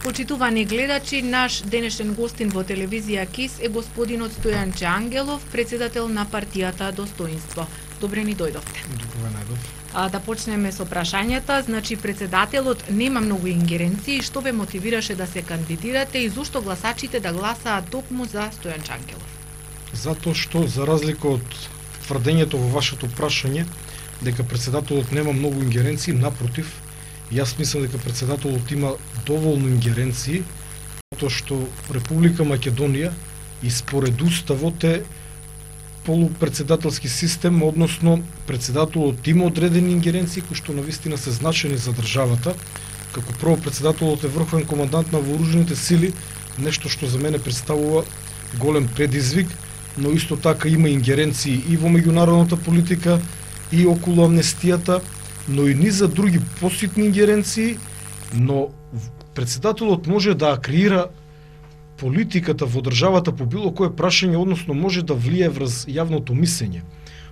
Почитувани гледачи, наш денешен гостин во телевизија КИС е господинот Стојанче Ангелов, председател на партијата Достоинство. Добре ни дојдовте. Добре најдов. Да почнеме со прашањата. Значи, председателот нема многу ингеренции. Што ве мотивираше да се кандидирате и зошто гласачите да гласаат токму за Стојанче Ангелов? Затоа што, за разлика од тврдењето во вашето прашање, дека председателот нема многу ингеренции, напротив, јас мислам дека председателот има доволно ингеренции, затоа што Република Македонија и според уставот е полупредседателски систем, односно председателот има одредени ингеренции кои што навистина се значени за државата. Како прво, председателот е врховен командант на вооружените сили, нешто што за мене представува голем предизвик, но исто така има ингеренции и во меѓународната политика, и околу амнестијата, но и низа други поситни ингеренции, но председателот може да креира политиката во државата по било кое прашање, односно може да влие врз јавното мислење.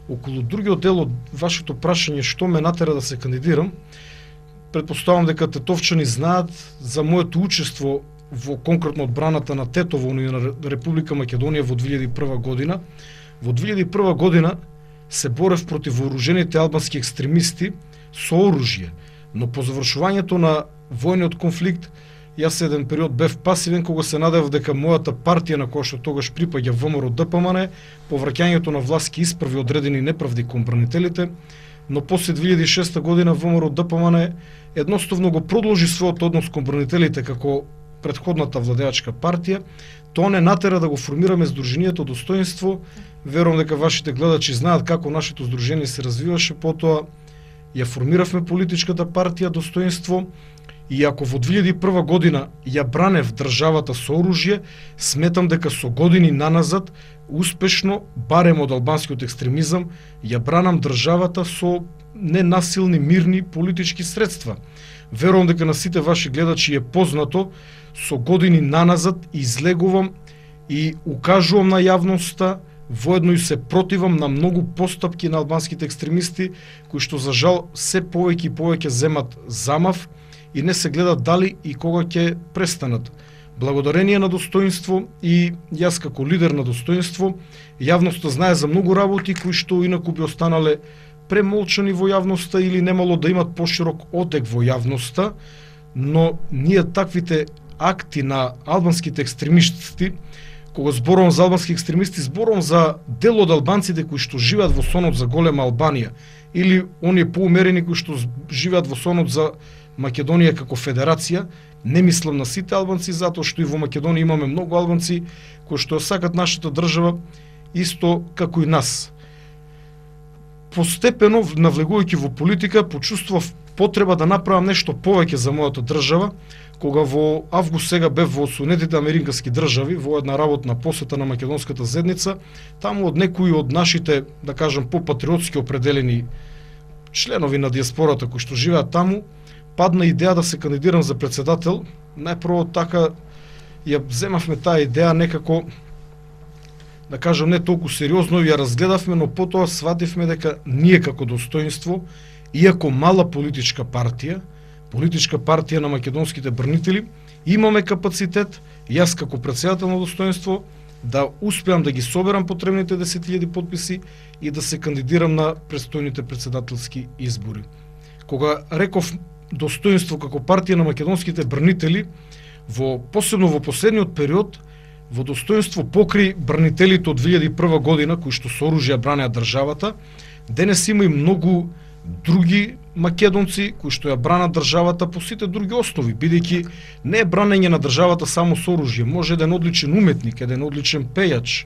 Околу другиот дел од вашето прашање, што ме натера да се кандидирам, предпоставам дека тетовчани знаат за моето учество во конкретно одбраната на Тетово на Република Македонија во 2001 година. Во 2001 година се борев против вооружените албански екстремисти со оружје, но по завршувањето на војниот конфликт, јас еден период бев пасивен кога се надевав дека мојата партија, на која што тогаш припаѓа ВМРО ДПМН, по враќањето на власт ќе исправи одредени неправди кон бранителите, но после 2006 година ВМРО ДПМН едноставно го продолжи својот однос кон бранителите како претходната владеачка партија. Тоа не натера да го формираме Сдруженијето Достоинство. Верувам дека вашите гледачи знаат како нашето здружение се развиваше, потоа ја формиравме политичката партија Достоинство и ако во 2001 година ја бранев државата со оружје, сметам дека со години наназад успешно, барем од албанскиот екстремизам, ја бранам државата со ненасилни, мирни политички средства. Верувам дека на сите ваши гледачи е познато, со години наназад излегувам и укажувам на јавноста, воедно и се противам на многу постапки на албанските екстремисти, кои што за жал се повеќе и повеќе земат замав и не се гледа дали и кога ќе престанат. Благодарение на Достоинство и јас како лидер на Достоинство, јавноста знае за многу работи кои што инаку би останале премолчани во јавноста или немало да имат поширок одек во јавноста, но ние таквите акти на албанските екстремисти, кога зборувам за албански екстремисти, зборувам за дел од албанците кои што живеат во сонот за голема Албанија или оние поумерени кои што живеат во сонот за Македонија како федерација. Не мислам на сите албанци, затоа што и во Македонија имаме многу албанци кои што сакат нашата држава исто како и нас. Постепено, навлегувајќи во политика, почувствував потреба да направам нешто повеќе за мојата држава, кога во август сега бев во Соединетите американски држави, во една работна посета на македонската зедница, таму од некои од нашите, да кажам, попатриотски определени членови на диаспората кои што живеат таму, падна идеја да се кандидирам за председател. Најпрво така ја земавме таа идеја некако, да кажам, не толку сериозно, ја разгледавме, но потоа свативме дека ние како Достоинство, иако мала политичка партија на македонските бранители, имаме капацитет, јас како председател на Достоинство, да успеам да ги соберам потребните 10.000 подписи и да се кандидирам на предстојните председателски избори. Кога реков Достоинство како партија на македонските бранители, посебно во последниот период, во Достоинство покри бранителите од 2001 година, кои што со оружје бранеа државата, денес има и многу други македонци кои што ја бранат државата по сите други основи, бидејќи не е бранење на државата само со оружје, може еден одличен уметник, еден одличен пејач,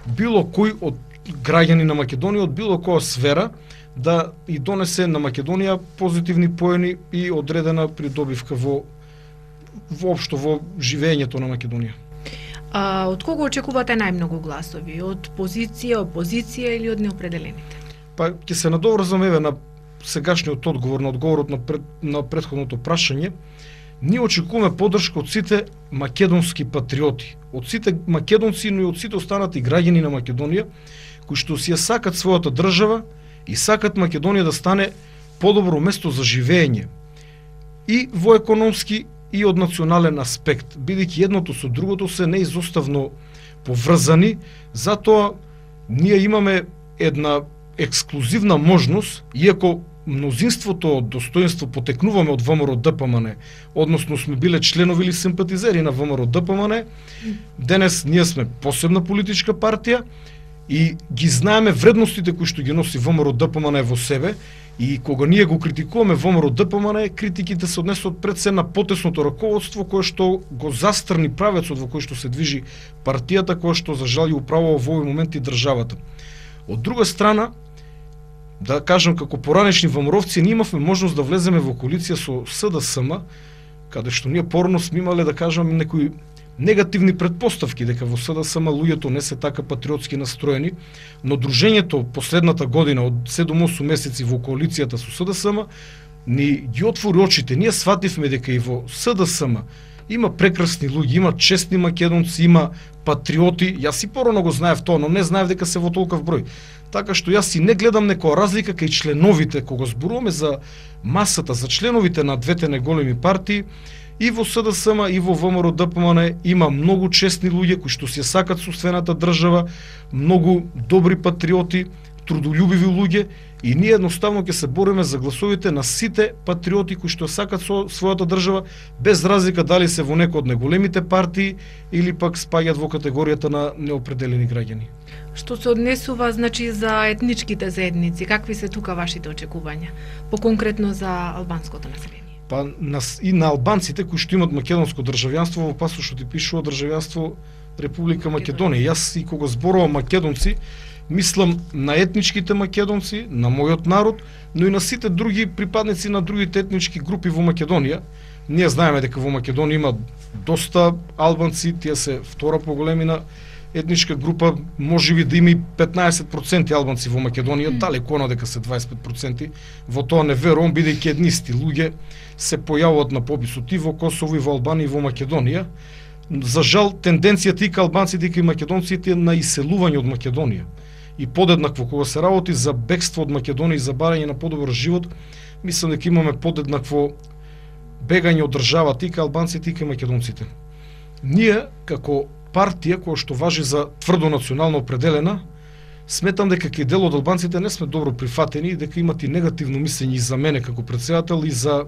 било кој од граѓани на Македонија од било која сфера да и донесе на Македонија позитивни поени и одредена придобивка воопшто во живењето на Македонија. Од кого очекувате најмногу гласови? Од позиција, опозиција или од неопределените? Па ќе се надоврзам на сегашниот одговор, на одговорот на претходното прашање. Ние очекуваме поддршка од сите македонски патриоти, од сите македонци, но и од сите останати граѓани на Македонија, кои што си ја сакат својата држава и сакат Македонија да стане подобро место за живење и во економски и од национален аспект, бидејќи едното со другото се неизоставно поврзани, затоа ние имаме една ексклузивна можност, иако мнозинството од достоинство потекнуваме од ВМРО ДПМН, односно сме биле членови или симпатизери на ВМРО ДПМН, денес ние сме посебна политичка партија и ги знаеме вредностите кои што ги носи ВМРО ДПМН во себе, и кога ние го критикуваме ВМРО ДПМН, критиките се однесуваат пред се на потесното раководство кое што го застрни правецот во кој што се движи партијата, кое што за жал ја управува во овој момент и државата. Од друга страна, да кажам, како поранешни ВМРО-вци, ние имавме можност да влеземе во коалиција со СДСМ, каде што ние порано сме имале, да кажам, некои негативни предпоставки, дека во СДСМ луѓето не се така патриотски настроени, но дружењето последната година од 7-8 месеци во коалицијата со СДСМ ни ги отвори очите. Ние свативме дека и во СДСМ има прекрасни луѓе, има честни македонци, има патриоти. Јас и порано го знаев тоа, но не знаев дека се во толков број. Така што јас и не гледам некоја разлика кај членовите, кога зборуваме за масата, за членовите на двете неголеми партии, и во СДСМ и во ВМРО ДПМН има многу честни луѓе кои што си сакат собствената држава, многу добри патриоти, трудолюбиви луѓе, и ние едноставно ќе се бориме за гласовите на сите патриоти кои што сакат својата држава, без разлика дали се во некој од неголемите партии или пак спаѓаат во категоријата на неопределени граѓани. Што се однесува, значи, за етничките заедници, какви се тука вашите очекувања, поконкретно за албанското население? Па и на албанците кои што имат македонско државјанство, во пасошот и пишува државјанство Република Македонија. Јас и кога зборувам македонци, мислам на етничките македонци, на мојот народ, но и на сите други припадници на другите етнички групи во Македонија. Ние знаеме дека во Македонија има доста албанци, тие се втора по големина етничка група, можеби да има и 15% албанци во Македонија, далеко надека се 25%. Во тоа не верувам, бидејќи еднисти луѓе се појавуваат на пописот и во Косово, и во Албанија, и во Македонија. За жал, тенденцијата и кај албанците и кај македонците е на иселување од Македонија. И подеднакво, кога се работи за бегство од Македонија и за барање на подобар живот, мислам дека имаме подеднакво бегање од државата и кај албанците и кај македонците. Ние, како партија која што важи за тврдо национално определена, сметам дека кај дел од албанците не сме добро прифатени и дека имат и негативно мислење и за мене како претседател и за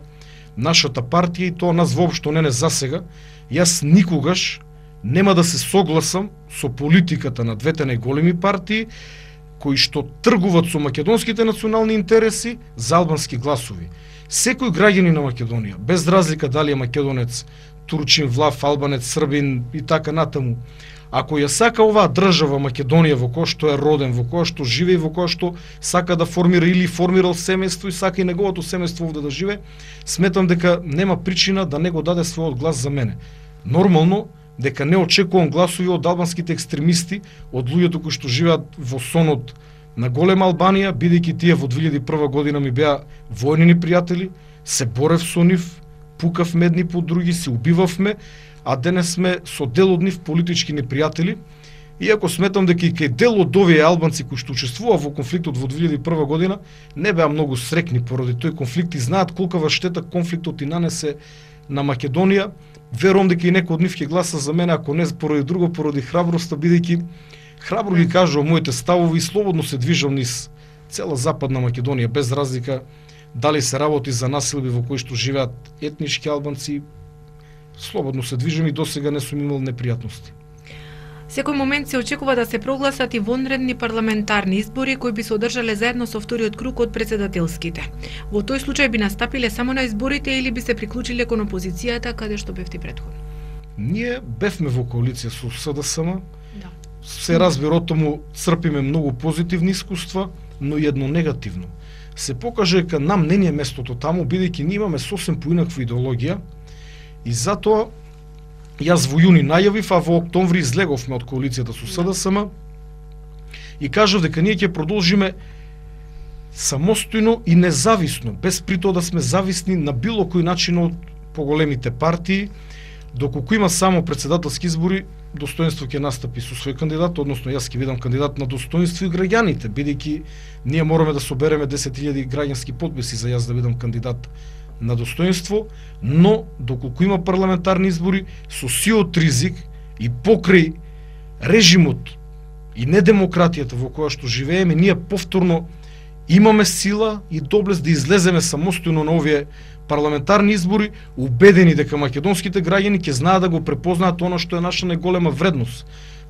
нашата партија, и тоа нас воопшто не засега. Јас никогаш нема да се согласам со политиката на двете најголеми партии кои што тргуваат со македонските национални интереси за албански гласови. Секој граѓанин на Македонија, без разлика дали е македонец, турчин, влав, албанец, србин и така натаму, ако ја сака оваа држава Македонија во која што е роден, во која што живее, во која што сака да формира или формирал семејство и сака и неговото семејство овде да живее, сметам дека нема причина да не го даде својот глас за мене. Нормално дека не очекувам гласови од албанските екстремисти, од луѓето кои што живеат во сонот на голема Албанија, бидејќи тие во 2001 година ми беа војни пријатели, се борев со нив, пукав едни по други, се убивавме, а денес сме со дел од нив политички непријатели. Иако сметам дека и кај дел од овие албанци кои што учествуваа во конфликтот во 2001 година, не беа многу срекни поради тој конфликт и знаат колкава штета конфликтот и нанесе на Македонија. Верувам дека и некој од нив ќе гласа за мене, ако не поради друго, поради храброста, бидејќи храбро ги кажувам моите ставови и слободно се движам низ цела Западна Македонија, без разлика дали се работи за населби во кои што живеат етнички албанци. Слободно се движам и досега не сум имал непријатности. Секој момент се очекува да се прогласат и вонредни парламентарни избори кои би се одржале заедно со вториот круг од председателските. Во тој случај би настапиле само на изборите или би се приклучиле кон опозицијата каде што бевте претходно? Ние бевме во коалиција со СДСМ. Да. Се разбира, од тому црпиме многу позитивни искуства, но и едно негативно. Се покаже дека нам не ни е местото таму, бидејќи ние имаме сосем поинаква идеологија и затоа јас во јуни најавив, а во октомври излеговме од коалицијата со СДСМ и кажав дека ние ќе продолжиме самостојно и независно, без при тоа да сме зависни на било кој начин од поголемите партии, доколку има само председателски избори, достоинство ќе настапи со свој кандидат, односно јас ќе бидам кандидат на достоинство и граѓаните, бидејќи ние мораме да собереме 10.000 граѓански подписи за јас да бидам кандидат на достоинство, но доколку има парламентарни избори, со сиот ризик и покрај режимот и недемократијата во која што живееме, ние повторно имаме сила и доблест да излеземе самостојно на овие парламентарни избори, убедени дека македонските граѓани ќе знаат да го препознаат она што е наша најголема вредност.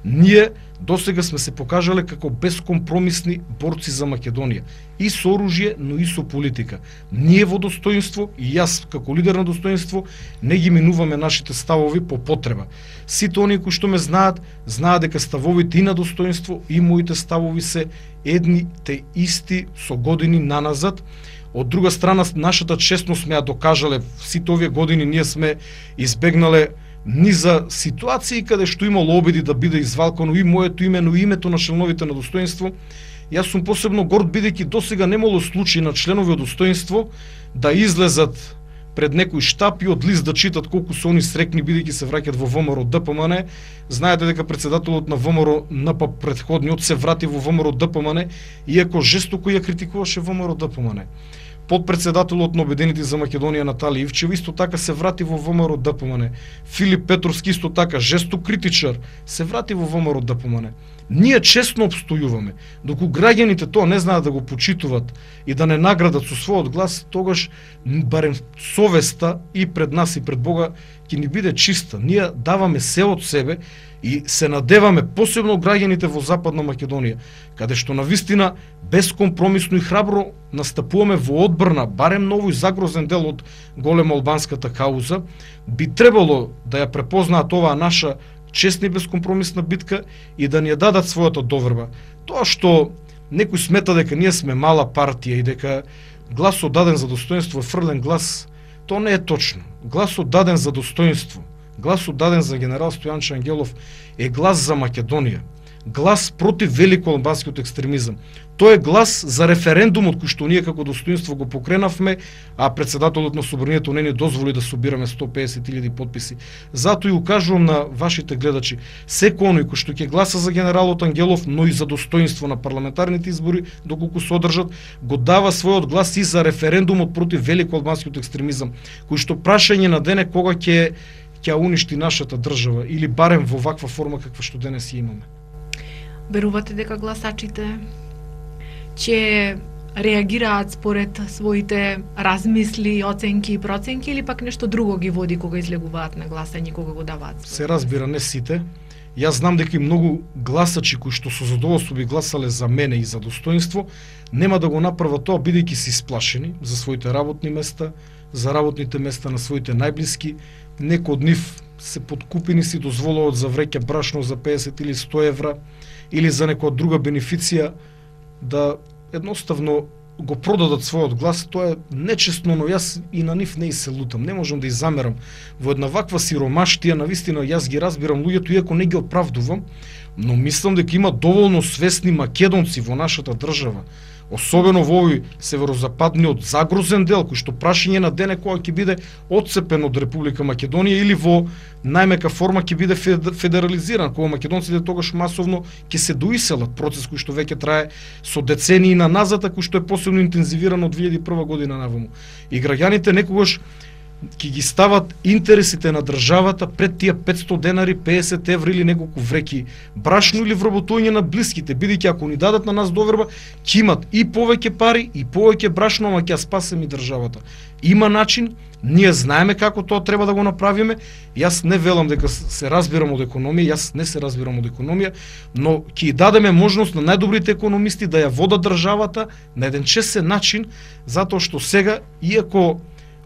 Ние досега сме се покажале како бескомпромисни борци за Македонија. И со оружје, но и со политика. Ние во достоинство, и јас како лидер на достоинство, не ги минуваме нашите ставови по потреба. Сите оние кои што ме знаат дека ставовите и на достоинство и моите ставови се едни те исти со години наназад. Од друга страна, нашата честност сме ја докажале. Сите овие години ние сме избегнале низа ситуации каде што имало обиди да биде извалкано и моето име, но и името на членовите на достоинство. Јас сум посебно горд бидејќи досега немало случаи на членови од достоинство да излезат пред некој штаб и од лист да читат колку се они срекни бидејќи се враќат во ВМРО ДПМН. Знаете дека председателот на ВМРО НП претходниот се врати во ВМРО ДПМН, иако жестоко ја критикуваше ВМРО ДПМН. Подпредседателот на Обединети за Македонија Наталија Ивчева исто така се врати во ВМРО ДПМН. Филип Петровски исто така жесток критичар се врати во ВМРО ДПМН. Ние честно обстојуваме. Доколку граѓаните тоа не знаат да го почитуваат и да не наградат со својот глас, тогаш барем совеста и пред нас и пред Бога ќе ни биде чиста. Ние даваме се од себе и се надеваме посебно граѓаните во Западна Македонија, каде што навистина бескомпромисно и храбро настапуваме во одбрана, барем на овој загрозен дел од голема албанската кауза, би требало да ја препознаат оваа наша честна и бескомпромисна битка и да ни ја дадат својата доверба. Тоа што некој смета дека ние сме мала партија и дека гласот даден за достоинство е фрлен глас, тоа не е точно. Гласот даден за достоинство, гласот даден за генерал Стојанче Ангелов е глас за Македонија. Глас против великоалбанскиот екстремизам. Тоа е глас за референдумот кој што ние како достоинство го покренавме, а председателот на собранието не ни дозволи да собираме 150.000 подписи. Затоа и укажувам на вашите гледачи, секој оној кој што ќе гласа за генералот Ангелов, но и за достоинство на парламентарните избори, доколку се одржат, го дава својот глас и за референдумот против великоалбанскиот екстремизам, кој што прашање на дене кога ќе уништи нашата држава или барем во ваква форма каква што денес ја имаме. Верувате дека гласачите ќе реагираат според своите размисли, оценки и проценки или пак нешто друго ги води кога излегуваат на гласање, кога го даваат? Се разбира, не сите. Јас знам дека и многу гласачи кои што со задоволство би гласале за мене и за достоинство, нема да го направат тоа бидејќи се исплашени за своите работни места, за работните места на своите најблиски. Некои од нив се подкупени си дозволуваат за вреќа брашно за 50 или 100 евра или за некоја друга бенефиција да едноставно го продадат својот глас. Тоа е нечестно, но јас и на нив не се лутам. Не можам да и замерам. Во една ваква сиромаштија, навистина јас ги разбирам луѓето, иако не ги оправдувам, но мислам дека има доволно свесни македонци во нашата држава, особено во овој северозападниот загрозен дел, кој што прашање на дене кога ќе биде отцепен од Република Македонија или во најмека форма ќе биде федерализиран, кога македонците тогаш масовно ќе се доиселат, процес кој што веќе трае со децении назад, кој што е посебно интензивиран од 2001 година наваму. И граѓаните некогаш ќе ги стават интересите на државата пред тие 500 денари, 50 еври или неколку вреки брашно или вработување на блиските, бидејќи ако ни дадат на нас доверба, ќе имат и повеќе пари и повеќе брашно, ама ќе ја спасеме и државата. Има начин, ние знаеме како тоа треба да го направиме. Јас не велам дека се разбирам од економија, јас не се разбирам од економија, но ќе дадеме можност на најдобрите економисти да ја водат државата на еден честен начин, затоа што сега, иако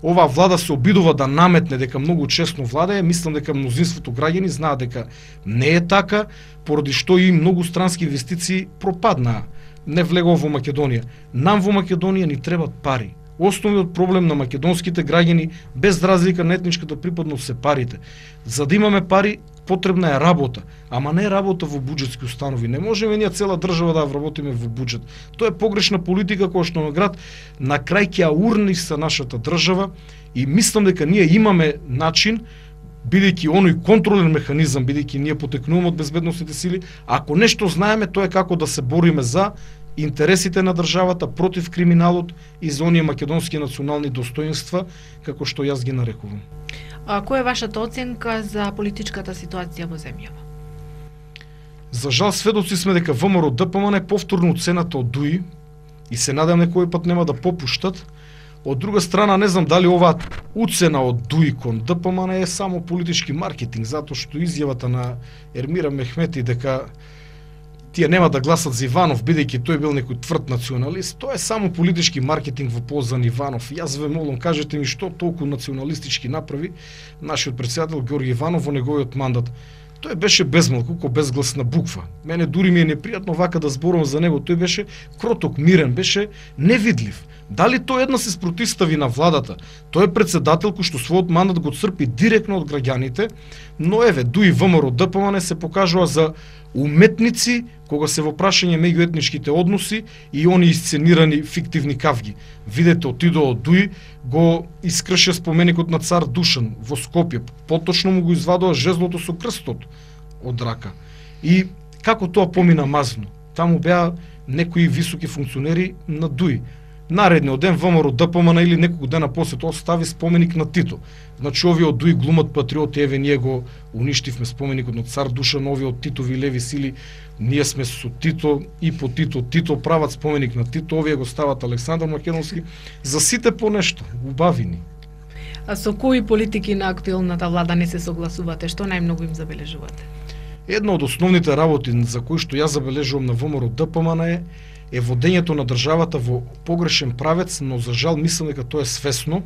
оваа влада се обидува да наметне дека многу честно владае, мислам дека мнозинството граѓани знаат дека не е така, поради што и многу странски инвестиции пропаднаа, не влегува во Македонија. Нам во Македонија ни требат пари. Основниот проблем на македонските граѓани, без разлика на етничката припадност, се парите. За да имаме пари, потребна е работа, ама не работа во буџетски установи. Не можеме ние цела држава да ја вработиме во буџет. Тоа е погрешна политика која што на град на крај ќе ја урни са нашата држава и мислам дека ние имаме начин, бидејќи оној контролен механизам, бидејќи ние потекнуваме од безбедносните сили, ако нешто знаеме, тоа е како да се бориме за интересите на државата, против криминалот и за оние македонски национални достоинства, како што јас ги нарекувам. А која е вашата оценка за политичката ситуација во земјава? За жал сведоци сме дека ВМРО ДПМН е повторно уцената од ДУИ и се надам некој пат нема да попуштат. Од друга страна, не знам дали оваа уцена од ДУИ кон ДПМН е само политички маркетинг, затоа што изјавата на Ермира Мехмети дека тие нема да гласат за Иванов, бидејќи тој бил некој тврд националист, тоа е само политички маркетинг во полза на Иванов. Јас ве молам, кажете ми што толку националистички направи нашиот претседател Ѓорѓе Иванов во неговиот мандат. Тој беше безмалку, ко безгласна буква. Мене дури ми е непријатно вака да зборувам за него. Тој беше кроток, мирен, беше невидлив. Дали тој една се спротивстави на владата? Тој е председател кој што својот мандат го црпи директно од граѓаните, но еве, ДУИ ВМРО ДПМН се покажува за уметници кога се во прашање меѓуетничките односи и они исценирани фиктивни кавги. Видете, отидоа од ДУИ, го искрше споменикот на цар Душан во Скопје, поточно му го извадоа жезлото со крстот од рака. И како тоа помина мазно? Таму беа некои високи функционери на ДУИ. Наредниот ден ВМРО ДПМН или неколку дена после тоа стави споменик на Тито. Значи овие од ДУИ глумат патриоти, еве ние го уништивме споменикот на цар Душан, овие од Титови леви сили, ние сме со Тито и по Тито прават споменик на Тито, овие го стават Александар Македонски, за сите по нешто, убавини. А со кои политики на актуелната влада не се согласувате? Што најмногу им забележувате? Една од основните работи за кои што јас забележувам на ВМРО ДПМН е водењето на државата во погрешен правец, но за жал мислам дека тоа е свесно,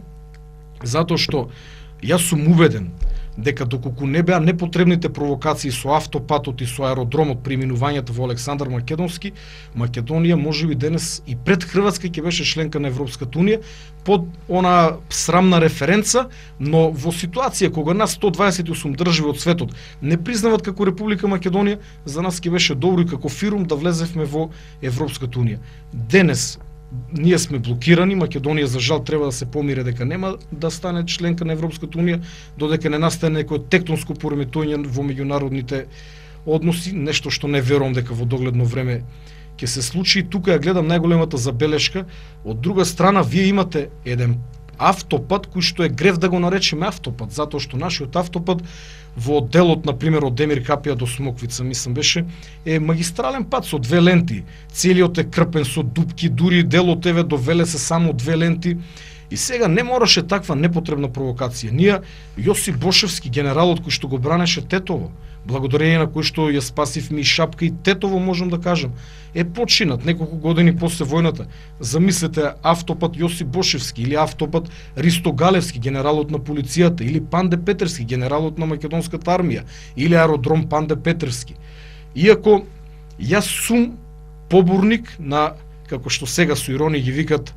затоа што јас сум убеден дека доколку не беа непотребните провокации со автопатот и со аеродромот при минувањето во Александар Македонски, Македонија можеби денес и пред Хрватска ќе беше членка на Европската унија под она срамна референца, но во ситуација кога нас 128 држави од светот не признават како Република Македонија, за нас ќе беше добро и како фирум да влезевме во Европската унија. Денес ние сме блокирани, Македонија за жал треба да се помири дека нема да стане членка на Европската унија, додека не настане некој тектонско пореметување во меѓународните односи, нешто што не верувам дека во догледно време ќе се случи. Тука ја гледам најголемата забелешка. Од друга страна, вие имате еден автопат кој што е грев да го наречеме автопат, затоа што нашиот автопат во делот, например, од Демир Капија до Смоквица, мислам беше, е магистрален пат со две ленти. Целиот е крпен со дупки, дури делот еве до Велесе само две ленти. И сега не мораше таква непотребна провокација. Ние, Јосип Бошевски, генералот кој што го бранеше Тетово, благодарение на кој што ја спасивме и Шапка и Тетово, можам да кажам, е починат неколку години после војната. Замислете автопат Јосип Бошевски или автопат Ристо Галевски, генералот на полицијата, или Панде Петерски, генералот на македонската армија, или аеродром Панде Петерски. Иако јас сум поборник на, како што сега со иронија ги викат,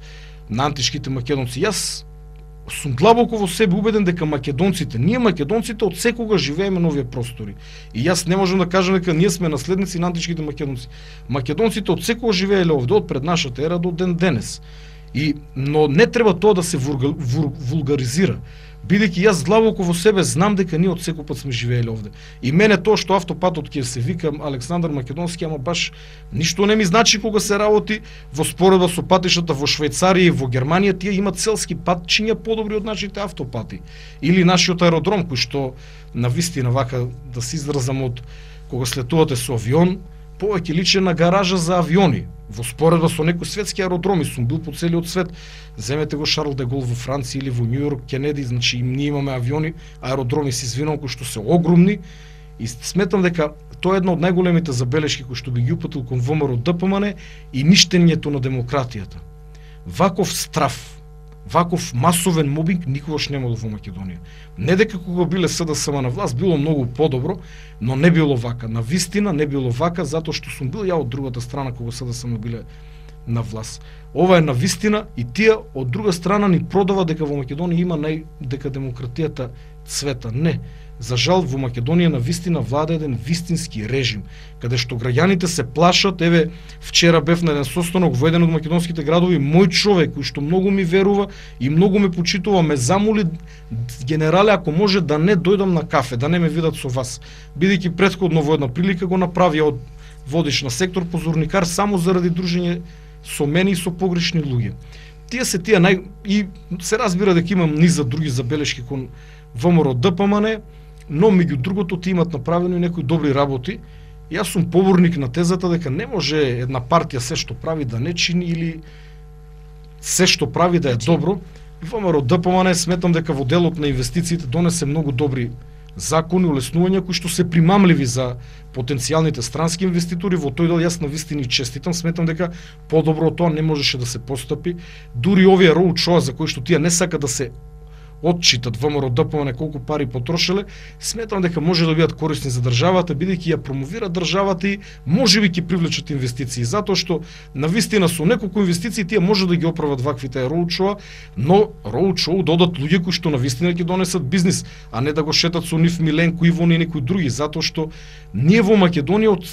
на антишките македонци. Јас сум длабоко во себе убеден дека македонците, ние македонците од секога живееме на овие простори. И јас не можам да кажам дека ние сме наследници на антишките македонци. Македонците од секога живееле овде, од пред нашата ера до ден денес. Но не треба тоа да се вулгаризира. Бидејќи јас длабоко во себе знам дека ние од секој пат сме живееле овде. И мене тоа што автопатот ќе се вика Александар Македонски, ама баш ништо не ми значи кога се работи во споредба со патишата во Швајцарија и во Германија, тие имат селски патчиња подобри од нашите автопати. Или нашиот аеродром кој што на вистина вака да се изразам од кога слетувате со авион, повеќе личи на гаража за авиони. Во споредба со некои светски аеродроми, сум бил по целиот свет. Земете го Шарл де Гол во Франција или во Њујорк, Кенеди, значи ние имаме авиони, аеродроми се извинувам кои што се огромни и сметам дека тоа е една од најголемите забелешки кои што би ги упатил кон ВМРО ДПМН и ништењето на демократијата. Ваков страф, ваков масовен мобинг никогаш немало во Македонија. Не дека кога биле СДСМ на власт било многу подобро, но не било вака. На вистина не било вака, затоа што сум бил ја од другата страна кога СДСМ биле на власт. Ова е на вистина и тие од друга страна ни продава дека во Македонија има дека демократијата цвета. Не. За жал во Македонија на вистина влада еден вистински режим, каде што граѓаните се плашат. Еве вчера бев на еден состанок во еден од македонските градови, мој човек кој што многу ми верува и многу ме почитува, ме замоли: генерале, ако може да не дојдам на кафе, да не ме видат со вас, бидејќи претходно во една прилика го направија од водиш на сектор позорникар само заради дружење со мене и со погрешни луѓе. Тие се и се разбира дека имам низ за други забелешки кон ВМРО ДПМН, но меѓу другото ти имат направено и некои добри работи. Јас сум поборник на тезата дека не може една партија се што прави да не чини или се што прави да е добро. ВМРО ДПМН сметам дека во делот на инвестициите донесе многу добри закони, улеснувања кои што се примамливи за потенцијалните странски инвеститори. Во тој дел јас навистина честитам, сметам дека подобро од тоа не можеше да се постапи. Дури овие роуд-шоа за кои што тие не сака да се отчитат ВМРО ДПМН колку пари потрошеле, сметам дека може да бидат корисни за државата, бидејќи ја промовира државата и можеби ќе привлечат инвестиции, затоа што навистина со неколку инвестиции тие може да ги оправат ваквите роуд-шоа, но роуд-шоу додат луѓе кои што навистина ќе донесат бизнис, а не да го шетат со нив Миленко, Ивон и некои други, затоа што ние во Македонија од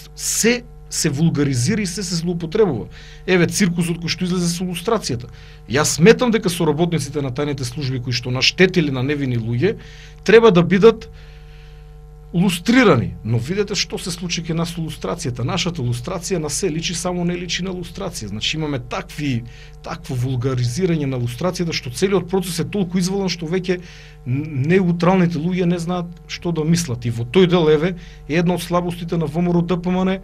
се вулгаризира и се злоупотребува. Еве циркусот кој што излезе со лустрацијата. Јас сметам дека соработниците на тајните служби кои што наштетили на невини луѓе треба да бидат лустрирани, но видете што се случи кај нас со лустрацијата. Нашата лустрација на се личи, само не личи на лустрација. Значи имаме такво вулгаризирање на лустрацијата што целиот процес е толку изволен што веќе неутралните луѓе не знаат што да мислат. И во тој дел еве една од слабостите на ВМРО ДПМН,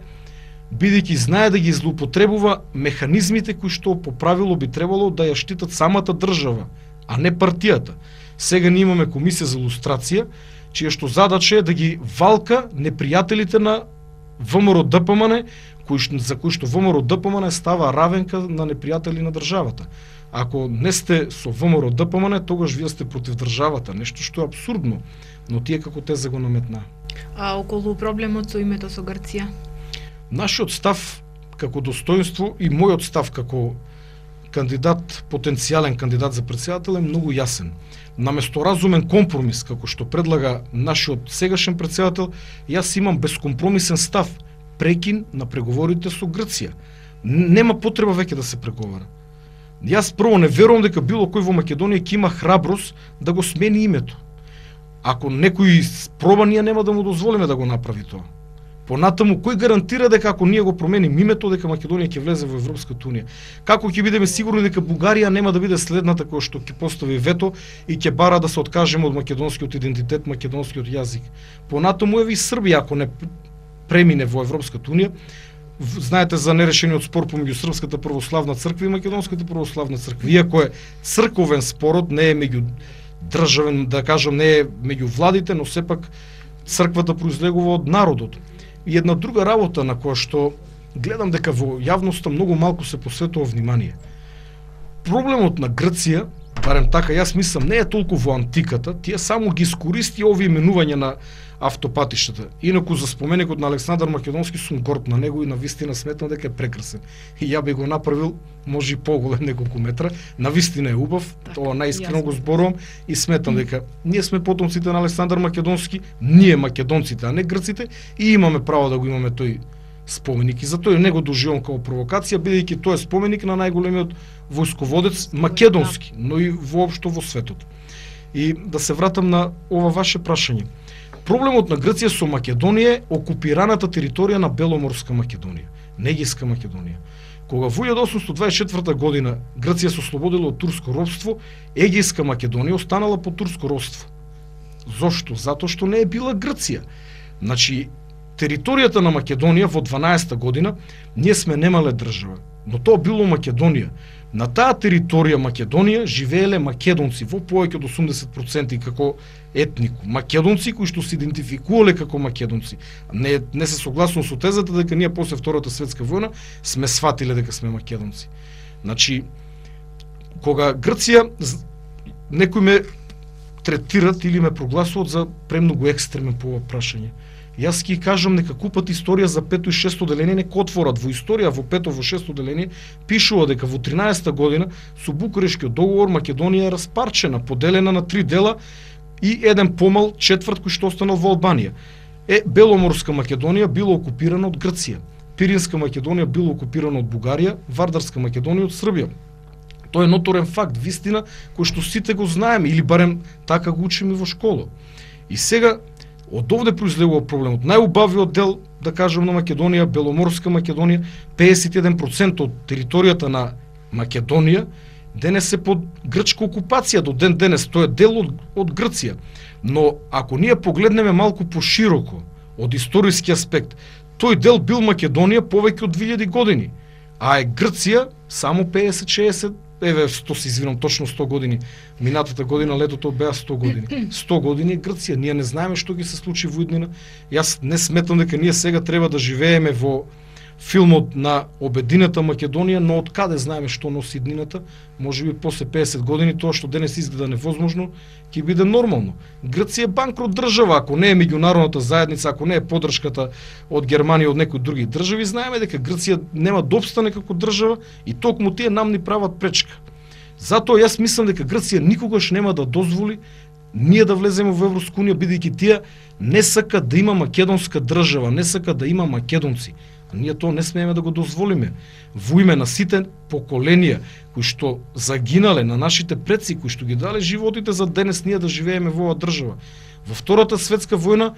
бидејќи знае да ги злоупотребува механизмите кои што по правило би требало да ја штитат самата држава, а не партијата. Сега ние имаме комисија за лустрација, чија што задача е да ги валка непријателите на ВМРО ДПМН, за кои што ВМРО ДПМН става равенка на непријатели на државата. Ако не сте со ВМРО ДПМН, тогаш вие сте против државата, нешто што е абсурдно, но тие како теза го наметна. А околу проблемот со името со Грција? Нашиот став како достоинство и мојот став како кандидат, потенцијален кандидат за претседател е многу јасен. Наместо разумен компромис, како што предлага нашиот сегашен претседател, јас имам безкомпромисен став, прекин на преговорите со Грција. Нема потреба веќе да се преговара. Јас прво не верувам дека било кој во Македонија ќе има храброст да го смени името. Ако некој проба, ние нема да му дозволиме да го направи тоа. Понатаму, кој гарантира дека ако ние го променим името, дека Македонија ќе влезе во Европската унија? Како ќе бидеме сигурни дека Бугарија нема да биде следната која што ќе постави вето и ќе бара да се откажеме од македонскиот идентитет, македонскиот јазик? Понатаму еве и Србија, ако не премине во Европската унија, знаете за нерешениот спор помеѓу Српската православна црква и Македонската православна црква. Иако е црковен спорот, не е меѓу државен, да кажам, не е меѓу владите, но сепак црквата произлегува од народот. И една друга работа на која што гледам дека во јавноста многу малку се посветува внимание. Проблемот на Грција, барем така јас мислам, не е толку во антиката, тие само ги искористи овие именувања на автопатиштата. Инаку за споменикот на Александар Македонски сум горд на него и навистина сметам дека е прекрасен. И ја би го направил може и поголем неколку метра. Навистина е убав, тоа најискрено го зборувам и сметам дека ние сме потомците на Александар Македонски, ние македонците, а не грците, и имаме право да го имаме тој споменик. И затоа не го доживам како провокација, бидејќи тој е споменик на најголемиот војсководец македонски, но и воопшто во светот. И да се вратам на ова ваше прашање. Проблемот на Грција со Македонија е окупираната територија на Беломорска Македонија, Негиска Македонија. Кога во 1824 година Грција се ослободила од турско робство, Егејска Македонија останала под турско робство. Зошто? Затоа што не е била Грција. Значи, територијата на Македонија во 12-та година ние сме немале држава, но тоа било Македонија. На таа територија Македонија живееле македонци во повеќе од 80% како етнико. Македонци кои што се идентификувале како македонци. Не се согласувам со тезата дека ние после Втората светска војна сме сватиле дека сме македонци. Значи, кога Грција некои ме третират или ме прогласуваат за премногу екстремен по ова прашање. Јас ќе кажам нека купат историја за 5-то и 6-то деление, нека отворат во историја во 5-то во 6-то деление пишува дека во 13-та година со Букурешкиот договор Македонија е распарчена, поделена на 3 дела и еден помал четврт кој што останал во Албанија. Беломорска Македонија било окупирана од Грција, Пиринска Македонија било окупирана од Бугарија, Вардарска Македонија од Србија. Тоа е ноторен факт, вистина, кој што сите го знаеме или барем така го учиме во школа. И сега од овде произлегува проблемот. Најубавиот дел да кажем, на Македонија, Беломорска Македонија, 51% од територијата на Македонија денес е под грчка окупација до ден денес, тој е дел од Грција. Но ако ние погледнеме малку пошироко од историски аспект, тој дел бил Македонија повеќе од 2000 години, а е Грција само 50-60, еве 100 се извинам, точно 100 години. Минатата година летото беа 100 години. 100 години е Грција. Ние не знаеме што ги се случи во иднина. Јас не сметам дека ние сега треба да живееме во филмот на обединета Македонија, но од каде знаеме што носи иднината? Можеби после 50 години тоа што денес изгледа невозможно ќе биде нормално. Грција е банкрот држава, ако не е меѓународната заедница, ако не е поддршката од Германија, од некои други држави, знаеме дека Грција нема да опстане како држава и токму тие нам ни прават пречка. Затоа јас мислам дека Грција никогаш нема да дозволи ние да влеземе во Европска унија, бидејќи тие не сакат да има македонска држава, не сакат да има македонци. А ние тоа не смееме да го дозволиме. Во име на сите поколенија кои што загинале, на нашите предци кои што ги дале животите за денес ние да живееме во оваа држава. Во Втората светска војна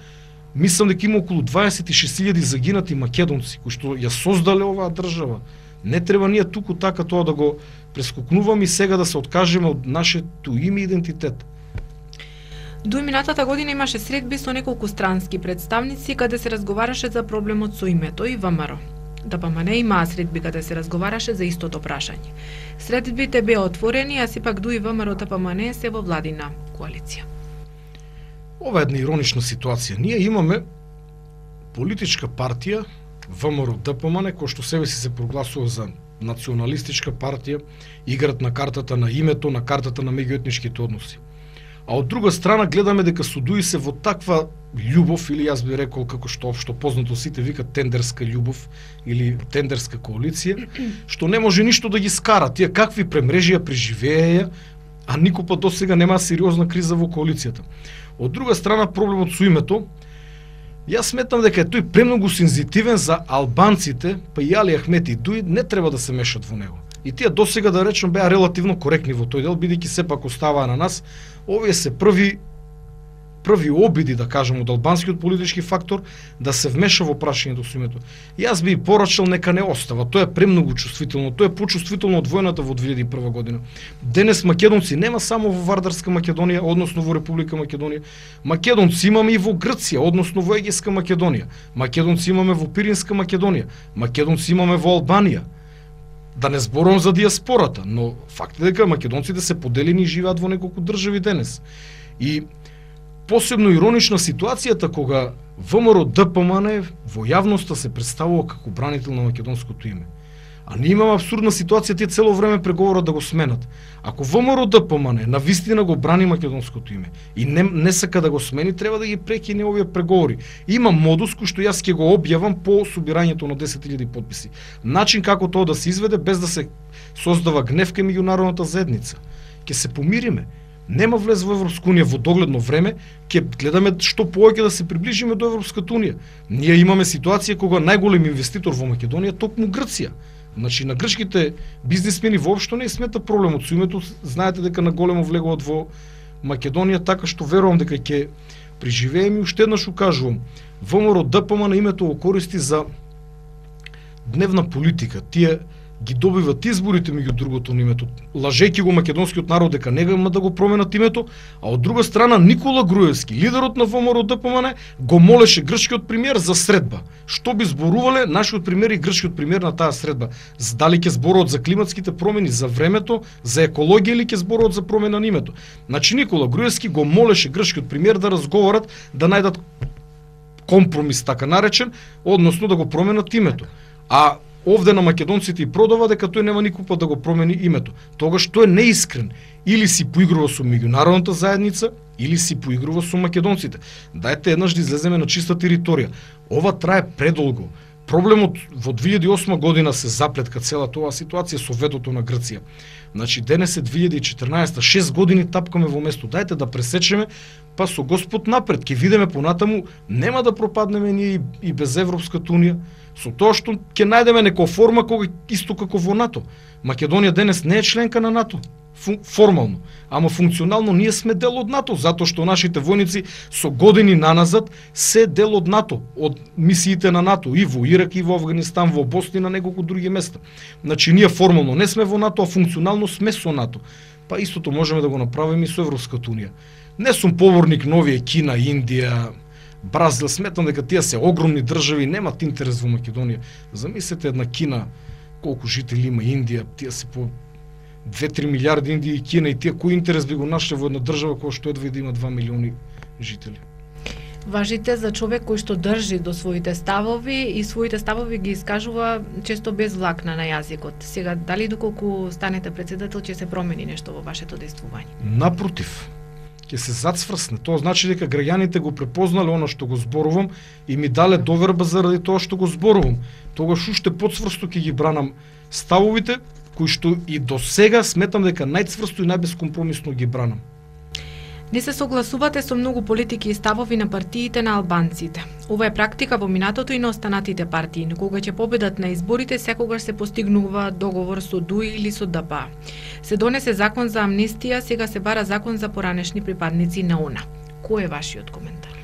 мислам дека има околу 26.000 загинати македонци кои што ја создале оваа држава. Не треба ние туку така тоа да го прескокнуваме и сега да се откажеме од нашето име и идентитет. До минатата година имаше средби со неколку странски представници каде се разговараше за проблемот со името и ВМРО. ДПМН имаа средби каде се разговараше за истото прашање. Средбите беа отворени, а сепак ДУ и ВМРО ДПМН се во владина коалиција. Ова е една иронична ситуација. Ние имаме политичка партија ВМРО ДПМН кој што себе си се прогласува за националистичка партија, играт на картата на името, на картата на меѓуетничките односи. А од друга страна гледаме дека со ДУИ се во таква љубов, или јас би рекол како што општо познато сите викат тендерска љубов или тендерска коалиција, што не може ништо да ги скара. Тие какви премрежија преживееја, а никога досега нема сериозна криза во коалицијата. Од друга страна проблемот со името, јас сметам дека е тој премногу сензитивен за албанците, па и Али Ахмет и ДУИ не треба да се мешат во него. И тие досега да речем беа релативно коректни во тој дел, бидејќи сепак оставаа на нас. Овие се први обиди, да кажем, од албанскиот политички фактор да се вмеша во прашањето со името. Јас би порачал нека не остава, тоа е премногу чувствително, тоа е почувствително од војната во 2001 година. Денес македонци нема само во Вардарска Македонија, односно во Република Македонија. Македонци имаме и во Грција, односно во Егејска Македонија. Македонци имаме во Пиринска Македонија. Македонци имаме во Албанија. Да не зборувам за диаспората, но факт е дека македонците се поделени и живеат во неколку држави денес. И посебно иронична ситуацијата кога ВМРО ДПМН во јавноста се представува како бранител на македонското име. А ние имаме абсурдна ситуација, тие цело време преговорат да го сменат. Ако ВМРО ДПМН навистина го брани македонското име и не сака да го смени, треба да ги прекине овие преговори. Има модус кој што јас ќе го објавам по собирањето на 10.000 потписи. Начин како тоа да се изведе без да се создава гнев кај меѓународната заедница. Ќе се помириме. Нема влез во Европска унија во догледно време, ќе гледаме што повеќе да се приближиме до Европската унија. Ние имаме ситуација кога најголем инвеститор во Македонија токму Грција. Значи на грчките бизнисмени воопшто не смета проблемот со името, знаете дека на големо влегуваат во Македонија, така што верувам дека ќе преживееме. И уште еднаш укажувам, ВМРО ДПМН на името го користи за дневна политика. Тие ги добиват изборите меѓу другото на името, лажејќи го македонскиот народ дека нема да го променат името, а од друга страна Никола Груевски, лидерот на ВМРО ДПМН, го молеше грчкиот премиер за средба. Што би зборувале нашиот премиер и грчкиот премиер на таа средба? Дали ќе зборуваат за климатските промени, за времето, за екологија или ќе зборуваат за промена на името? Значи Никола Груевски го молеше грчкиот премиер да разговарат, да најдат компромис така наречен, односно да го променат името. А овде на македонците и продава дека тој нема никога да го промени името. Тогаш тој е неискрен. Или си поигрува со меѓународната заедница, или си поигрува со македонците. Дајте еднаш да излеземе на чиста територија. Ова трае предолго. Проблемот во 2008 година се заплетка целата оваа ситуација со ветото на Грција. Значи денес е 2014, 6 години тапкаме во место. Дајте да пресечеме, па со Господ напред, ќе видиме понатаму, нема да пропаднеме ние и без Европската унија, со тоа што ќе најдеме некоја форма кога исто како во НАТО. Македонија денес не е членка на НАТО. формално. Ама функционално ние сме дел од НАТО, затоа што нашите војници со години наназад се дел од НАТО, од мисиите на НАТО и во Ирак, и во Афганистан, во Босна и на неколку други места. Значи ние формално не сме во НАТО, а функционално сме со НАТО. Па истото можеме да го направиме и со Европската унија. Не сум поборник на овие Кина, Индија, Бразил, сметам дека тие се огромни држави, немат интерес во Македонија. Замислете една Кина, колку жители има Индија, тие се по 2-3 милиарди Индија и Кина, и тие кој интерес би го нашле во една држава која што едва да има 2 милиони жители. Важите за човек кој што држи до своите ставови и своите ставови ги искажува често без влакна на јазикот. Сега, дали доколку станете председател ќе се промени нешто во вашето действување? Напротив, ќе се зацврсне. Тоа значи дека граѓаните го препознале оно што го зборувам и ми дале доверба заради тоа што го зборувам. Тогаш уште подцврсто ќе ги бранам ставовите кои што и до сега сметам дека најцврсто и најбескомпромисно ги бранам. Не се согласувате со многу политики и ставови на партиите на албанците. Ова е практика во минатото и на останатите партии, но кога ќе победат на изборите, секогаш се постигнува договор со ДУИ или со ДПА. Се донесе закон за амнестија, сега се бара закон за поранешни припадници на ОНА. Кој е вашиот коментар?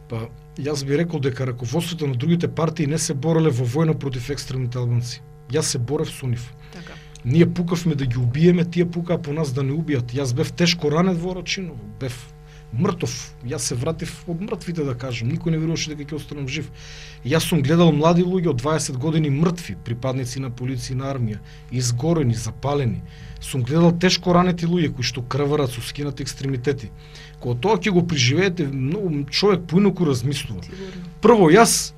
Па, јас би рекол дека раководството на другите партии не се бореле во војна против екстремните албанци. Јас се борев со нив. Така. Ние пукавме да ги убиеме, тие пукаа по нас да не убијат. Јас бев тешко ранет во Рачиново, бев мртов. Јас се вратив од мртвите, да кажам. Никој не веруваше дека ќе останам жив. Јас сум гледал млади луѓе од 20 години мртви, припадници на полиција и на армија, изгорени, запалени. Сум гледал тешко ранети луѓе кои што крварат со скинати екстремитети. Кога тоа ќе го преживеете, многу човек поинаку размислува. Прво,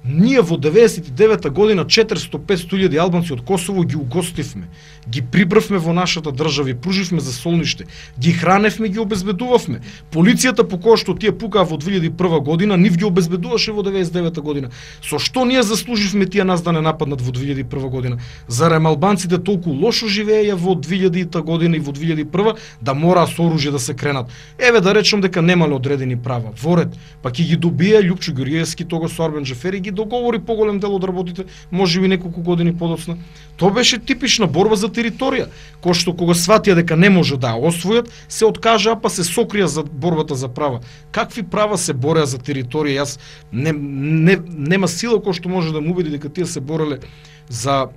ние во 99-та година 400-500 албанци од Косово ги угостивме, ги прибравме во нашата држава, пруживме за солниште, ги храневме, ги обезбедувавме. Полицијата по која што тие пукаа во 2001 година, нив ги обезбедуваше во 99-та година. Со што ние заслуживме тие нас да не нападнат во 2001 година? Зарем албанците толку лошо живееја во 2000-та година и во 2001 да мора со оружје да се кренат? Еве да речем дека немале одредени права. Во ред, па ќе ги добие Лјупчо Ѓорѓевски, тогаш со Арбен Джефери, ги договори поголем дел од работите, можеби неколку години подоцна. Тоа беше типична борба за територија, кој што кога сватија дека не може да освојат, се откажаа, па се сокрија за борбата за права. Какви права се бореа за територија? Јас нема сила кој што може да му убеди дека тие се бореле за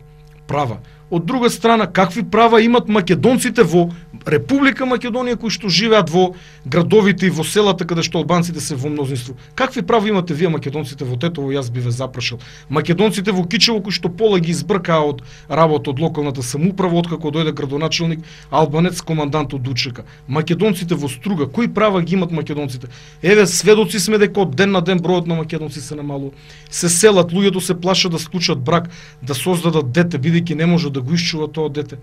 права. Од друга страна, какви права имат македонците во Република Македонија кои што живеат во градовите и во селата каде што албанците се во мнозинство? Какви права имате вие македонците во Тетово? Јас би ве запрашал. Македонците во Кичево кои што пола ги избркаа од работа од локалната самоуправа откако дојде градоначелник албанец командант од УЧК. Македонците во Струга, кои права ги имат македонците? Еве сведоци сме дека од ден на ден бројот на македонци се намалува. Се селат, луѓето се плашат да склучат брак, да создадат дете бидејќи не може да го исчува тоа дете.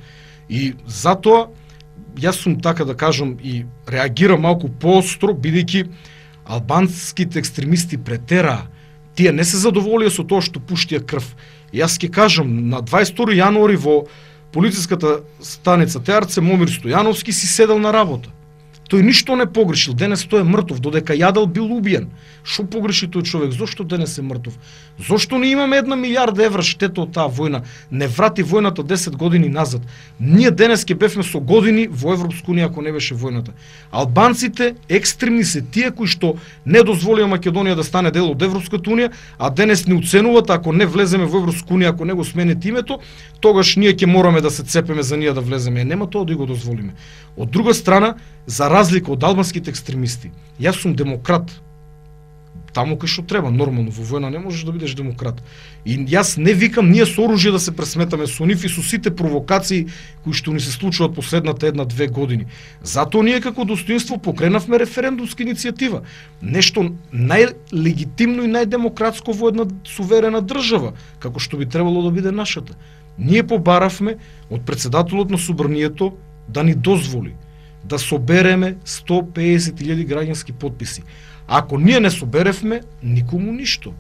И затоа јас сум, така да кажам, и реагирам малку поостро, бидејќи албанските екстремисти претераа. Тие не се задоволија со тоа што пуштија крв. Јас ќе кажам, на 22 јануари во полициската станица Теарце Момир Стојановски си седел на работа. Тој ништо не погрешил, денес тој е мртов, додека јадел бил убиен. Шо погреши тој човек? Зошто денес е мртов? Зошто не имаме 1 милијарда евра штета од таа војна? Не врати војната 10 години назад. Ние денес ќе бевме со години во Европска унија ако не беше војната. Албанците екстремни се тие кои што не дозволија Македонија да стане дел од Европската унија, а денес не уценуваат ако не влеземе во Европска унија, ако не го смените името, тогаш ние ќе мораме да се цепеме за ние да влеземе. Нема тоа да го дозволиме. Од друга страна, за разлика од албанските екстремисти, јас сум демократ. Таму кај што треба, нормално, во војна не можеш да бидеш демократ. И јас не викам ние со оружје да се пресметаме со нив и со сите провокации кои што ни се случуваат последната 1-2 години. Затоа ние како достоинство покренавме референдумска иницијатива. Нешто најлегитимно и најдемократско во една суверена држава, како што би требало да биде нашата. Ние побаравме од председателот на собранието да ни дозволи да собереме 150.000 граѓански потписи. Ако ние не соберевме, никому ништо.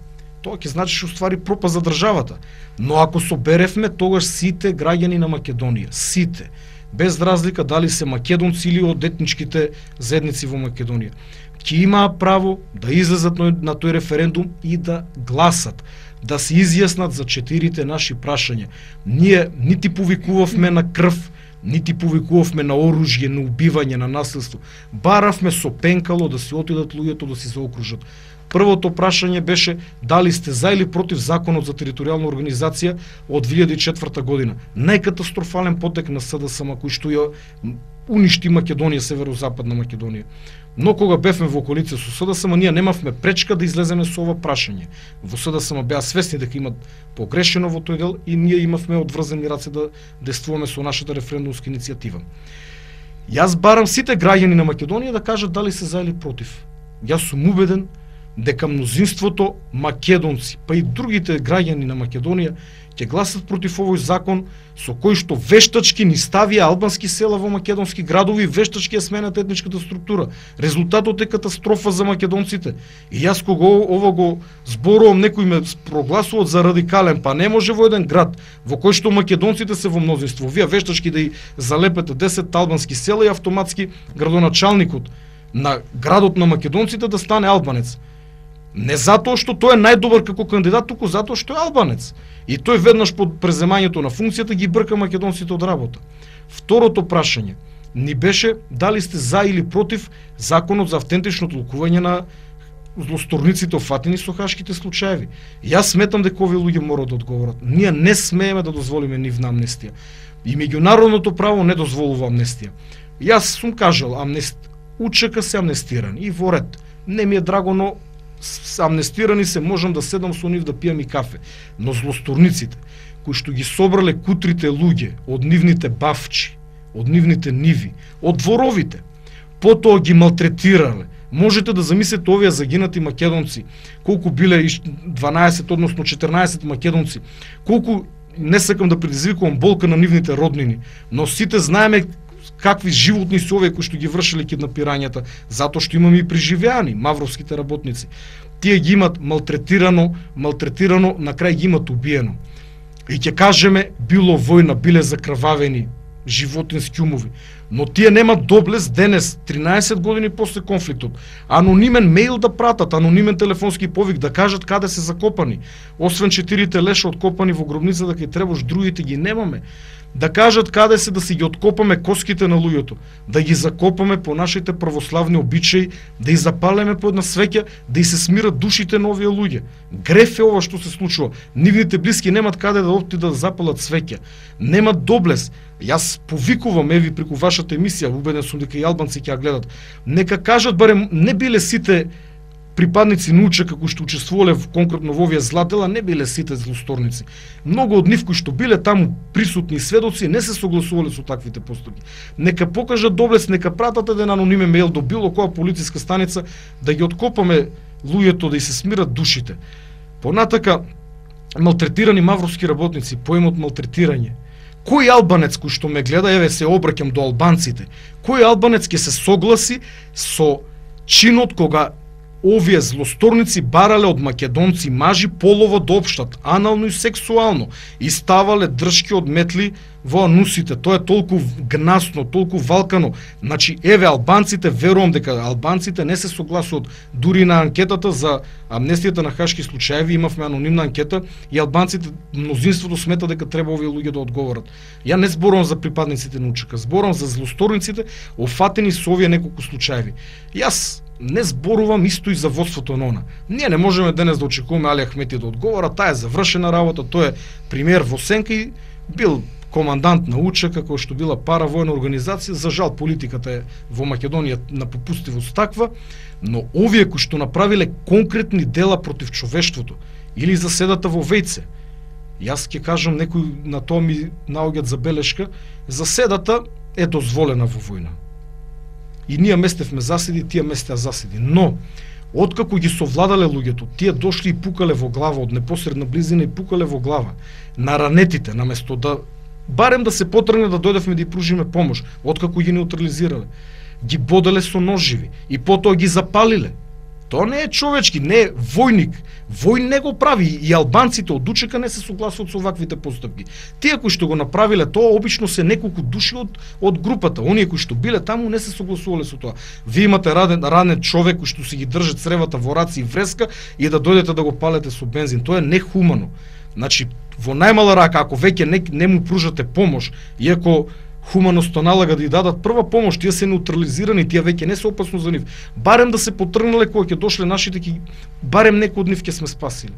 Тоа ќе значи што ствари пропаст за државата. Но ако соберевме, тогаш сите граѓани на Македонија, сите, без разлика дали се македонци или од етничките заедници во Македонија, ќе имаа право да излезат на тој референдум и да гласат, да се изјаснат за 4 наши прашања. Ние нити повикувавме на крв, нити повикувавме на оружје, на убивање, на насилство. Баравме со пенкало да си отидат луѓето да си заокружат. Првото прашање беше дали сте за или против законот за територијална организација од 2004 година. Најкатастрофален потек на СДСМ кој што ја уништи Македонија, северозападна Македонија. Но кога бевме во коалиција со СДСМ, ние немавме пречка да излеземе со ова прашање. Во СДСМ беа свесни дека имат погрешено во тој дел и ние имавме одврзани раце да действуваме со нашата референдумска иницијатива. Јас барам сите граѓани на Македонија да кажат дали се за или против. Јас сум убеден дека мнозинството македонци, па и другите граѓани на Македонија ќе гласат против овој закон со кој што вештачки ни ставија албански села во македонски градови и вештачки ја сменат етничката структура. Резултатот е катастрофа за македонците. И јас кога ова го зборувам, некои ме прогласуваат за радикален, па не може во еден град во кој што македонците се во мнозинство, вие вештачки да и залепете 10 албански села и автоматски градоначалникот на градот на македонците да стане албанец. Не затоа што тој е најдобар како кандидат, туку затоа што е албанец. И тој веднаш под преземањето на функцијата ги брка македонците од работа. Второто прашање ни беше дали сте за или против законот за автентично толкување на злосторниците офатени со хашките случаеви. Јас сметам дека овие луѓе мора да одговорат. Ние не смееме да дозволиме нивна амнестија. И меѓународното право не дозволува амнестија. Јас сум кажал, УЧК се амнестирани и во ред. Не ми е драго, но амнестирани се, можам да седам со нив да пијам и кафе. Но злосторниците, кои што ги собрале кутрите луѓе од нивните бавчи, од нивните ниви, од дворовите, потоа ги малтретирале. Можете да замислите овие загинати македонци, колку биле 12, односно 14 македонци, колку, не сакам да предизвикувам болка на нивните роднини, но сите знаеме какви животни се овие кои што ги вршеле киднапирањата, затоа што имаме и преживеани мавровските работници. Тие ги имат малтретирано, на крај ги имат убиено. И ќе кажеме, било војна, биле закрвавени животински умови. Но тие немат доблес денес, 13 години после конфликтот, анонимен мејл да пратат, анонимен телефонски повик да кажат каде се закопани. Освен 4 леша откопани во гробница, дека и требаш, другите ги немаме. Да кажат каде се да си ги откопаме коските на луѓето, да ги закопаме по нашите православни обичаи, да и запалеме по една свеќа, да и се смират душите на овие луѓе. Греф е ова што се случува. Нивните блиски немат каде да отидат да запалат свеќа. Немат доблес. Јас повикувам еви преку вашата емисија, убеден сум дека и албанци ќе ја гледат. Нека кажат барем не биле сите припадници на УЧК кои што учествувале конкретно во овие зла дела, не биле сите злосторници. Многу од нив кои што биле таму присутни сведоци не се согласувале со таквите постапки. Нека покажат доблес, нека пратат еден анонимен мејл до било која полициска станица да ги откопаме луѓето, да и се смират душите. Понатака, малтретирани мавровски работници, поемот малтретирање. Кој албанец кој што ме гледа, еве се обраќам до албанците, кој албанец ќе се согласи со чинот кога овие злосторници барале од македонци мажи полово да општат, анално и сексуално, и ставале дршки од метли во анусите. Тоа е толку гнасно, толку валкано. Значи, еве албанците, верувам дека албанците не се согласуваат. Дури на анкетата за амнестијата на хашки случаеви имавме анонимна анкета и албанците, мнозинството смета дека треба овие луѓе да одговорат. Ја не зборувам за припадниците на УЧК, зборувам за злосторниците офатени со овие неколку случаеви. Јас не зборувам исто и за водството на ОНА. Ние не можеме денес да очекуваме Али Ахмети да одговора, таа е завршена работа, тој е премиер во сенка и бил командант на УЧК, кој што била паравојна организација. За жал политиката е во Македонија на попустивост таква, но овие кои што направиле конкретни дела против човештвото или заседата во Вејце, јас ќе кажам, некои на тоа ми наоѓаат забелешка, заседата е дозволена во војна. И ние местевме заседи, тие местеа заседи. Но, откако ги совладале луѓето, тие дошли и пукале во глава, од непосредна близина и пукале во глава, на ранетите, наместо да, барем да се потргне да дојдевме да ја пружиме помош, откако ги неутрализирале. Ги боделе со ноживи и потоа ги запалиле. Тоа не е човечки, не е војник. Војн не го прави и албанците од УЧК не се согласуваат со ваквите постапки. Тие кои што го направиле тоа обично се неколку души од групата. Оние кои што биле таму не се согласувале со тоа. Вие имате ранен човек кој што си ги држи цревата во раци и вреска и да дојдете да го палете со бензин. Тоа е нехумано. Значи, во најмала рака, ако веќе не му пружате помош, иако хуманоста налага да ја дадат прва помош, тие се неутрализирани, тие веќе не се опасно за нив. Барем да се потргнале кога ќе дошле нашите, барем некој од нив ќе сме спасиле.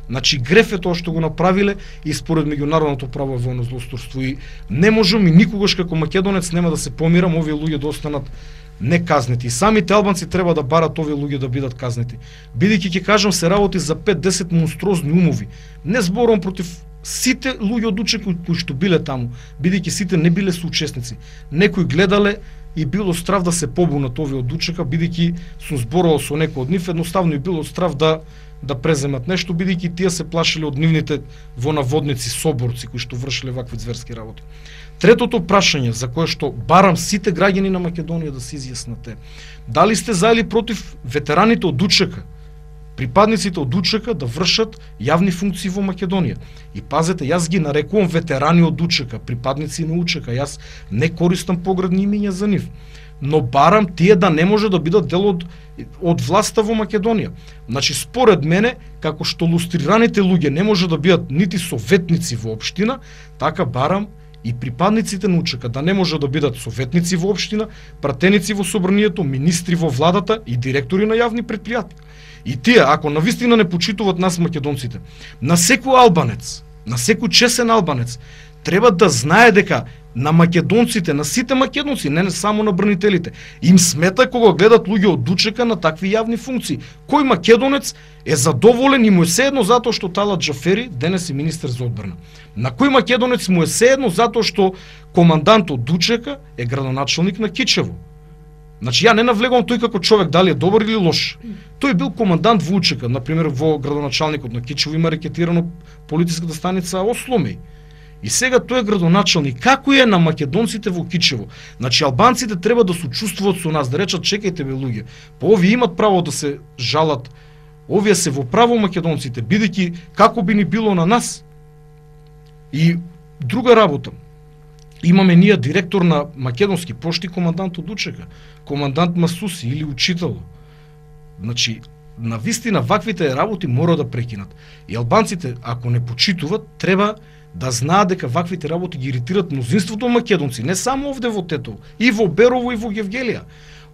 Значи греф е тоа што го направиле и според меѓународното право е војно злосторство и не можам и никогаш како македонец нема да се помирам овие луѓе да останат неказнети. И самите албанци треба да барат овие луѓе да бидат казнети. Бидејќи ќе кажам се работи за 5-10 монструозни умови. Не зборувам против сите луѓе од Учек кои што биле таму, бидејќи сите не биле соучесници. Некои гледале и било страв да се побунат овие од Учека, бидејќи сум зборувал со некои од нив, едноставно и било страв да преземат нешто, бидејќи тие се плашеле од нивните вонаводници, соборци кои што вршеле вакви зверски работи. Третото прашање за кое што барам сите граѓани на Македонија да се изјаснат е: дали сте за или против ветераните од Учека, припадниците од Учека да вршат јавни функции во Македонија? И пазете, јас ги нарекувам ветерани од Учека, припадници на Учека, јас не користам поградни имиња за нив, но барам тие да не може да бидат дел од власта во Македонија. Значи, според мене, како што лустрираните луѓе не може да бидат нити советници во општина, така барам и припадниците на Учека да не може да бидат советници во општина, пратеници во собранието, министри во владата и директори на јавни предпријатија. И тие, ако навистина не почитуваат нас македонците, на секој албанец, на секој чесен албанец, треба да знае дека на македонците, на сите македонци, не само на бранителите, им смета кога гледат луѓе од Учека на такви јавни функции. Кој македонец е задоволен и му е седно затоа што Талат Џафери денес е министер за одбрана? На кој македонец му е седно затоа што командант од Учека е градоначалник на Кичево? Значи, ја не навлегувам тој како човек дали е добар или лош. Тој бил командант во Учека, например во градоначалникот на Кичево има рекетирано полициската станица Осломеј. И сега тој е градоначалник. Како е на македонците во Кичево? Значи, албанците треба да се чувствуваат со нас, да речат: чекајте бе луѓе, па овие имат право да се жалат, овие се во право македонците, бидејќи како би ни било на нас. И друга работа, имаме ние директор на македонски пошти, командант од Учека, командант Масуси или учител. Значи, навистина ваквите работи мора да прекинат. И албанците, ако не почитуваат, треба да знаат дека ваквите работи ги иритират мнозинството македонци, не само овде во Тетово, и во Берово и во Гевгелија.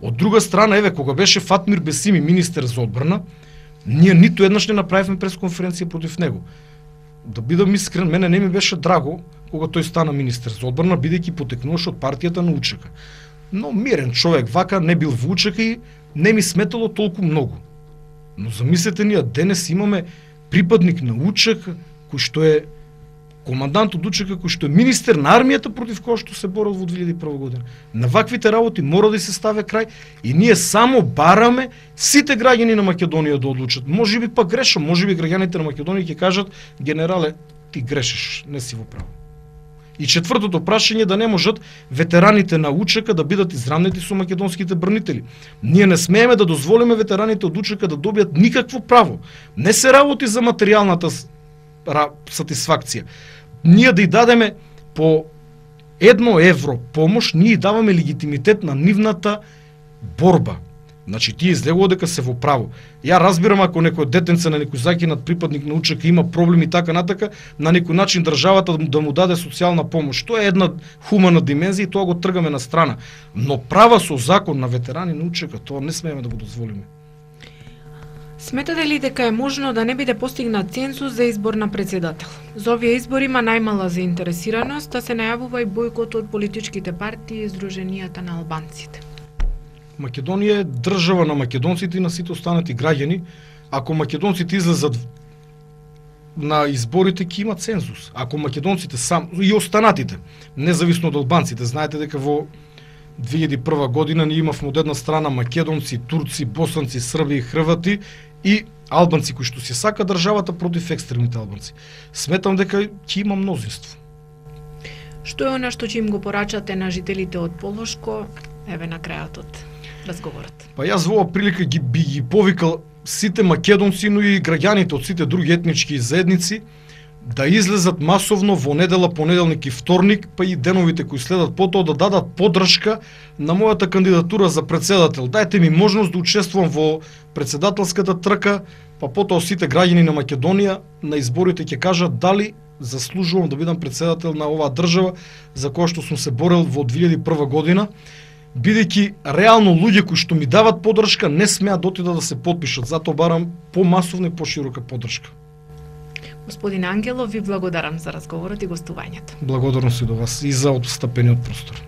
Од друга страна, еве, кога беше Фатмир Бесими министер за одбрана, ние ниту еднаш не направивме пресконференција против него. Да бидам искрен, мене не ми беше драго кога тој стана министер за одбрана, бидејќи потекнуваше од партијата на Учека. Но мирен човек вака не бил во Учека и не ми сметало толку многу. Но замислете, ние денес имаме припадник на Учека кој што е командант од Учека, кој што е министер на армијата против која што се борел во 2001 година. На ваквите работи мора да се стави крај и ние само бараме сите граѓани на Македонија да одлучат. Можеби па грешам, можеби граѓаните на Македонија ќе кажат: генерале, ти грешиш, не си во право. И четвртото прашање, да не можат ветераните на Учека да бидат изравнети со македонските бранители. Ние не смееме да дозволиме ветераните од Учека да добијат никакво право. Не се работи за материјалната сатисфакција. Ние да ја дадеме по 1 евро помош, ние даваме легитимитет на нивната борба. Значи, тие излегува дека се во право. Ја разбирам ако некој детенце на некој закинат припадник на Учека има проблеми така натака, на некој начин државата да му даде социјална помош. Тоа е една хумана димензија и тоа го тргаме на страна. Но права со закон на ветерани на Учека, тоа не смееме да го дозволиме. Сметате ли дека е можно да не биде постигнат цензус за избор на председател? За овие избори има најмала заинтересираност, да се најавува и бојкот од политичките партии и здруженијата на албанците. Македонија е држава на македонците и на сите останати граѓани. Ако македонците излезат на изборите, ќе има цензус. Ако македонците сам и останатите, независно од албанците, знаете дека во 2001 година ние имавме од една страна македонци, турци, босанци, срби и хрвати и албанци кои што се сака државата против екстремните албанци. Сметам дека ќе има мнозинство. Што е она што ќе им го порачате на жителите од Полошко, еве на крајот од разговорот? Па јас во оваа прилика би ги повикал сите македонци, но и граѓаните од сите други етнички заедници да излезат масовно во недела, понеделник и вторник, па и деновите кои следат потоа, да дадат поддршка на мојата кандидатура за председател. Дајте ми можност да учествувам во председателската трка, па потоа сите граѓани на Македонија на изборите ќе кажат дали заслужувам да бидам председател на оваа држава за која што сум се борел во 2001 година, бидејќи реално луѓе кои што ми дават поддршка не смеат да отидат да се потпишат, затоа барам помасовна и поширока поддршка. Господин Ангелов, ви благодарам за разговорот и гостувањето. Благодарност и до вас и за отстапениот простор.